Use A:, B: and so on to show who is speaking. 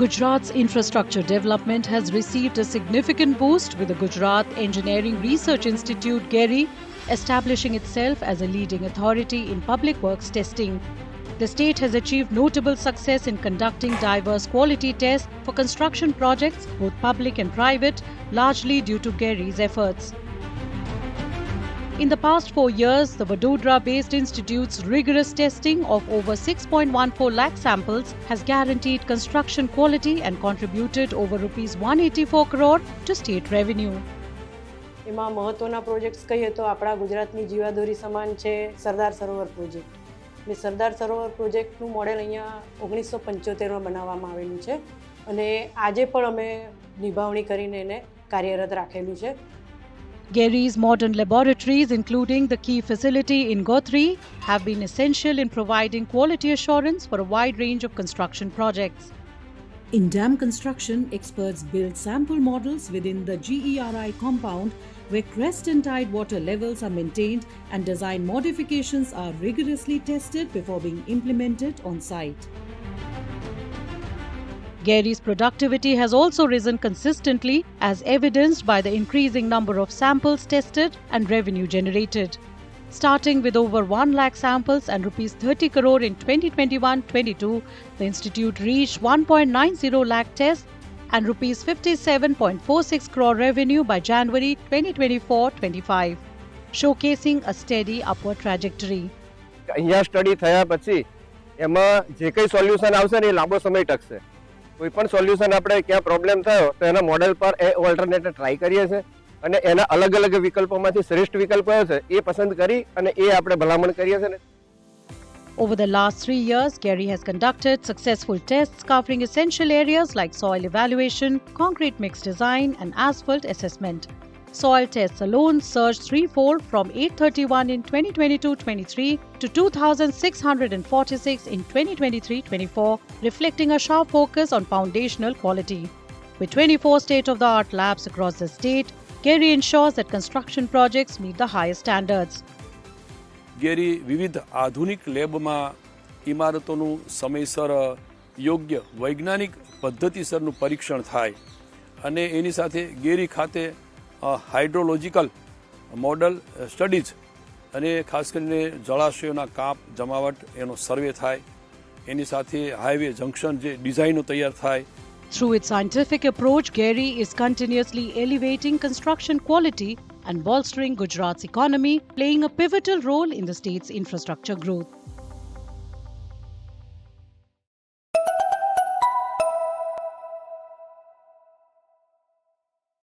A: Gujarat's infrastructure development has received a significant boost with the Gujarat Engineering Research Institute GERI establishing itself as a leading authority in public works testing. The state has achieved notable success in conducting diverse quality tests for construction projects, both public and private, largely due to GERI's efforts. In the past 4 years, the Vadodara-based institute's rigorous testing of over 6.14 lakh samples has guaranteed construction quality and contributed over Rs 184 crore to state revenue.
B: એમાં મહત્વના projects કહીએ તો આપણા ગુજરાતની જીવાદોરી સમાન છે Sardar Sarovar project. ને સરદાર સરોવર પ્રોજેક્ટનું મોડેલ અહીંયા 1975માં બનાવવામાં આવેલું છે અને આજે પણ અમે નિભાવણી કરીને એને કાર્યરત રાખેલું છે.
A: GERI's modern laboratories, including the key facility in Gothri, have been essential in providing quality assurance for a wide range of construction projects.
C: In dam construction, experts build sample models within the GERI compound where crest and tide water levels are maintained and design modifications are rigorously tested before being implemented on site.
A: GERI's productivity has also risen consistently as evidenced by the increasing number of samples tested and revenue generated. Starting with over 1 lakh samples and Rs 30 crore in 2021-22, the institute reached 1.90 lakh tests and Rs 57.46 crore revenue by January 2024-25, showcasing a steady upward trajectory.
D: અહીંયા study થયા પછી એમાં જે કંઈ solution આવશે ને એ લાંબો સમય ટકશે. કોઈ પણ સોલ્યુશન આપણે ક્યાં પ્રોબ્લેમ થયો તો એના મોડેલ પર એ ઓલ્ટરનેટિવ ટ્રાય કરીએ છીએ અને એના અલગ અલગ વિકલ્પોમાંથી શ્રેષ્ઠ વિકલ્પ કયો છે એ પસંદ કરી અને એ આપણે ભલામણ કરીએ છીએ.
A: Over the last 3 years, GERI has conducted successful tests covering essential areas like soil evaluation, concrete mix design, and asphalt assessment. Soil tests alone surged threefold from 831 in 2022-23 to 2,646 in 2023-24, reflecting a sharp focus on foundational quality. With 24 state-of-the-art labs across the state, GERI ensures that construction projects meet the highest standards.
E: GERI વિવિધ આધુનિક લેબમાં ઇમારતોનું સમયસર યોગ્ય વૈજ્ઞાનિક પદ્ધતિસરનું પરીક્ષણ થાય અને એની સાથે GERI ખાતે હાઇડ્રોલોજિકલ મોડલ સ્ટડીઝ અને ખાસ કરીને જળાશયોના કાપ જમાવટ એનો સર્વે થાય એની સાથે હાઈવે જંકશન જે ડિઝાઇનો તૈયાર થાય.
A: Through its scientific approach, GERI is continuously elevating construction quality and bolstering Gujarat's economy, playing a pivotal role in the state's infrastructure growth.